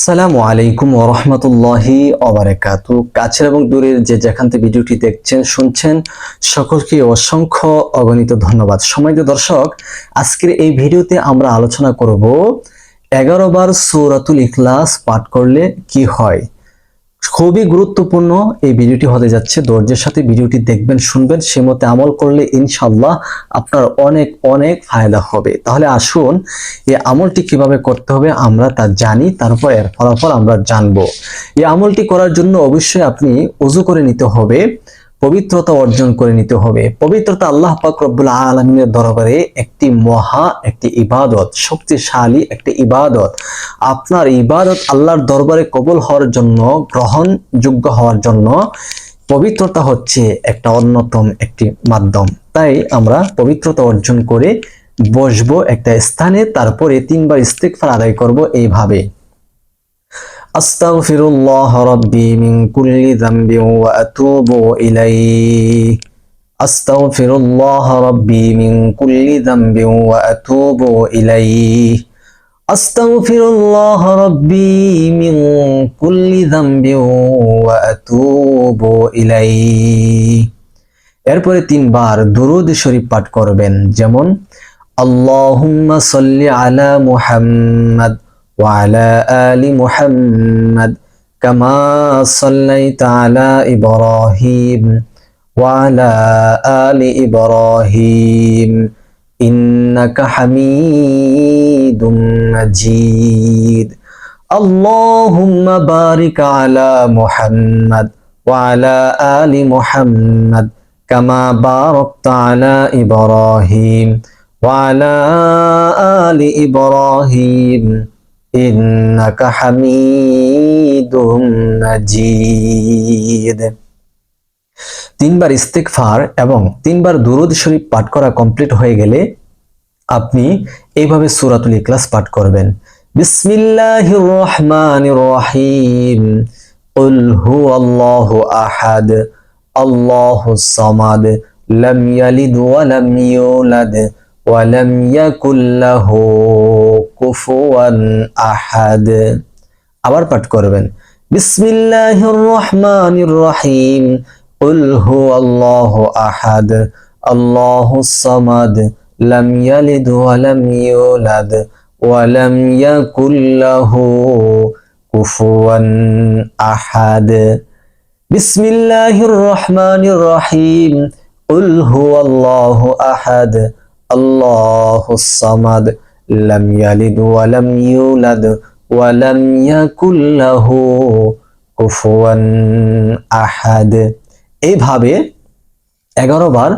আসসালামু আলাইকুম ওয়া রাহমাতুল্লাহি ওয়া বারাকাতুহু। কাছের এবং দূরের যে যেখান থেকে ভিডিওটি দেখছেন শুনছেন সকলকে অসংখ্য অগণিত ধন্যবাদ। সম্মানিত দর্শক, আজকের এই ভিডিওতে আমরা আলোচনা করব 11 বার সূরাতুল ইখলাস পাঠ করলে কি হয়। খুবই গুরুত্বপূর্ণ এই ভিডিওটি হতে যাচ্ছে। ধৈর্যের সাথে ভিডিওটি দেখবেন, শুনবেন, সে মতে আমল করলে ইনশাআল্লাহ আপনার অনেক অনেক ফায়দা হবে। তাহলে আসুন এই আমলটি কিভাবে করতে হবে আমরা তা জানি, তারপর এর ফলাফল আমরা জানবো। এই আমলটি করার জন্য অবশ্যই আপনি ওযু করে নিতে হবে, পবিত্রতা অর্জন করে নিতে হবে। পবিত্রতা আল্লাহ পাক রব্বুল আলামিনের দরবারে একটি ইবাদত, শক্তিশালী একটি ইবাদত। আপনার ইবাদত আল্লাহর দরবারে কবুল হওয়ার জন্য, গ্রহণযোগ্য হওয়ার জন্য পবিত্রতা হচ্ছে একটা অন্যতম একটি মাধ্যম। তাই আমরা পবিত্রতা অর্জন করে বসবো একটা স্থানে, তারপরে 3 বার ইস্তিগফার আদায় করব এইভাবে। আস্তাগফিরুল্লাহ রাব্বি মিন কুল্লি যামবিন ওয়া আতুবু ইলাইহি। আস্তাগফিরুল্লাহ রাব্বি মিন কুল্লি যামবিন ওয়া আতুবু ইলাইহি। আস্তাগফিরুল্লাহ রাব্বি মিন কুল্লি যামবিন ওয়া আতুবু ইলাইহি। এরপরে 3 বার দুরূদ শরীফ পাঠ করবেন, যেমন আল্লাহুম্মা সাল্লি আলা মুহাম্মাদ ওয়া আলা আলি মুহাম্মাদ কামা সাল্লাইতা আলা ইব্রাহিম ওয়া আলা আলি ইব্রাহিম ইন্নাকা হামিদুম মাজিদ। আল্লাহুম্মা বারিক আলা মুহাম্মাদ ওয়া আলা আলি মুহাম্মাদ কামা বারাকতা আলা ইব্রাহিম ওয়া আলা আলি ইব্রাহিম ইন্নাকা হামিদুম মাজিদ। 3 বার ইস্তিগফার এবং 3 বার দুরূদ শরীফ পাঠ করা কমপ্লিট হয়ে গেলে আপনি এইভাবে সূরাতুল ইখলাস পাঠ করবেন। বিসমিল্লাহির রহমানির রহিম। কুল হুয়াল্লাহু আহাদ আল্লাহুস সামাদ লাম ইয়ালিদ ওয়া লাম ইউলাদ ওয়া লাম ইয়াকুল লাহু কুফুয়ান আহাদ। আবার পাঠ করবেন। বিসমিল্লাহির রহমানির রহিম। কুল হুয়াল্লাহু আহাদ আল্লাহুস সামাদ লাম ইয়ালিদ ওয়া লাম ইউলাদ ওয়া লাম ইয়াকুল লাহু কুফুয়ান আহাদ। বিসমিল্লাহির রহমানির রহিম। কুল হুয়াল্লাহু আহাদ আল্লাহুস সামাদ লাম ইয়ালিদ ওয়া লাম ইউলাদ ওয়া লাম ইয়াকুল লাহু কুফুয়ান আহাদ। এইভাবে 11 বার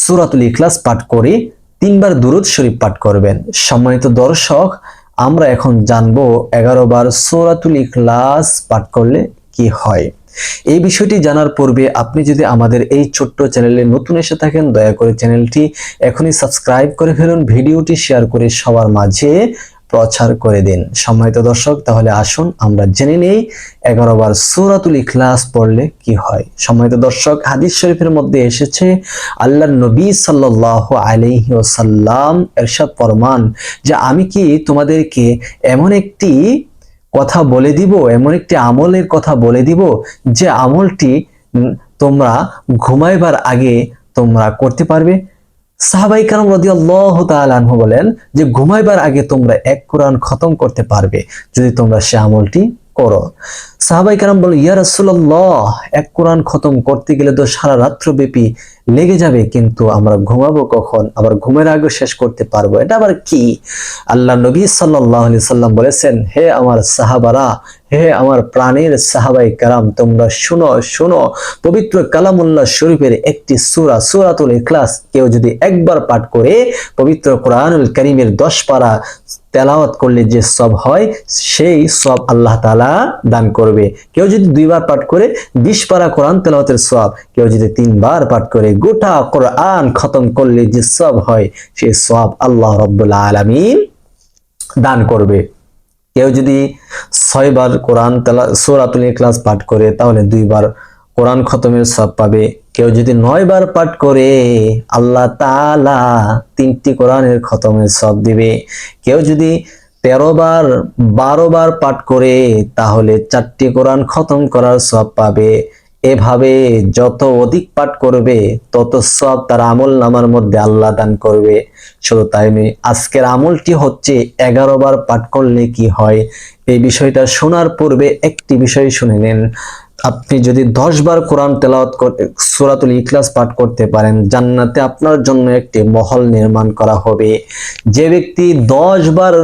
সূরাতুল ইখলাস পাঠ করে 3 বার দুরূদ শরীফ পাঠ করবেন। সম্মানিত দর্শক, আমরা এখন জানবো 11 বার সূরাতুল ইখলাস পাঠ করলে কি হয়। এই বিষয়টি জানার পূর্বে আপনি যদি আমাদের এই ছোট্ট চ্যানেলে নতুন এসে থাকেন, দয়া করে চ্যানেলটি এখনই সাবস্ক্রাইব করে ফেলুন, ভিডিওটি শেয়ার করে সবার মাঝে প্রচার করে দিন। সম্মানিত দর্শক, তাহলে আসুন আমরা জেনে নেই 11 বার সূরাতুল ইখলাস পড়লে কি হয়। সম্মানিত দর্শক, হাদিস শরীফের মধ্যে এসেছে আল্লাহর নবী সাল্লাল্লাহু আলাইহি ওয়াসাল্লাম ইরশাদ ফরমান যে আমি কি তোমাদেরকে এমন একটি কথা বলে দিব, এমন একটি আমলের কথা বলে দিব যে আমলটি তোমরা ঘুমাইবার আগে তোমরা করতে পারবে। সাহাবায়ে কেরাম রাদিয়াল্লাহু তাআলা আনহু বলেন যে ঘুমাইবার আগে তোমরা 1 কোরআন খতম করতে পারবে যদি তোমরা সে আমলটি করো। সাহাবায়ে কেরাম বলেন, ইয়া রাসূলুল্লাহ, 1 কোরআন খতম করতে গেলে তো সারা রাত্র ব্যাপী লেগে যাবে, কিন্তু আমরা ঘুমাবো কখন? আবার ঘুমের আগে শেষ করতে পারবো, এটা আবার কি? আল্লাহ নবী সাল্লাল্লাহু আলাইহি সাল্লাম বলেছেন, হে আমার সাহাবারা, হে আমার প্রাণের সাহাবায়ে কেরাম, তোমরা শুনো শুনো, পবিত্র কালামুল্লাহ শরীফের একটি সূরা সূরাতুল ইখলাস কেউ যদি একবার পাঠ করে পবিত্র কোরআনুল কারীমের 10 পারা তেলাওয়াত করলে যে সওয়াব হয়, সেই সওয়াব আল্লাহ তাআলা দান করবে। কেউ যদি 2 বার পাঠ করে 20 পারা কোরআন তেলাওয়াতের সওয়াব, কেউ যদি 3 বার পাঠ করে গোটা কোরআন খতম করলে যে সওয়াব হয়, সেই সওয়াব আল্লাহ রাব্বুল আলামিন দান করবে। কেউ যদি 6 বার কোরআন সূরাতুল ইখলাস পাঠ করে তাহলে 2 বার কোরআন খতমের সওয়াব পাবে। কেউ যদি 9 বার পাঠ করে আল্লাহ তাআলা 3টি কোরআনের খতমের সওয়াব দিবে। কেউ যদি 13 বার 12 বার পাঠ করে তাহলে 4টি কোরআন খতম করার সওয়াব পাবে। এভাবে যত অধিক পাঠ করবে তত সওয়াব তার আমল নামার মধ্যে আল্লাহ দান করবে। শুধু তাই নয়, আজকের আমলটি হচ্ছে 11 বার পাঠ করলে কি হয় এই বিষয়টা শোনার পূর্বে একটি বিষয় শুনে নেন। আপনি যদি 10 বার কোরআন তেলাওয়াত করতে সূরাতুল ইখলাস পাঠ করতে পারেন, জান্নাতে আপনার জন্য একটি মহল নির্মাণ করা হবে। যে ব্যক্তি 10 বার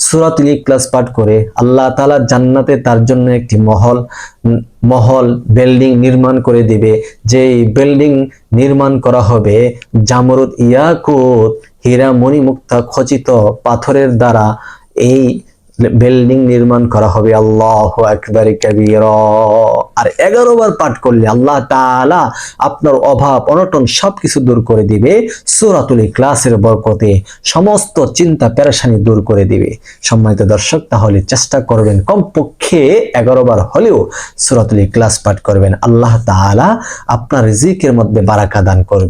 সূরাতুল ইখলাস পাঠ করে আল্লাহ তাআলা জান্নাতে তার জন্য একটি মহল বিল্ডিং নির্মাণ করে দিবে। যে বিল্ডিং নির্মাণ করা হবে জামরুদ, ইয়াকুত, হীরা, মণি, মুক্তা খচিত পাথরের দ্বারা এই বিল্ডিং নির্মাণ করা হবে। আল্লাহু আকবার কাবীরা। আর 11 বার পাঠ করলে আল্লাহ তাআলা আপনার অভাব অনটন সবকিছু দূর করে দিবে। সূরাতুল ইখলাসের বরকতে সমস্ত চিন্তা পেরেশানি দূর করে দিবে। সম্মানিত দর্শক, তাহলে চেষ্টা করবেন কমপক্ষে 11 বার হলেও সূরাতুল ইখলাস পাঠ করবেন। আল্লাহ তাআলা আপনার রিজিকের মধ্যে বারাকা দান করবে।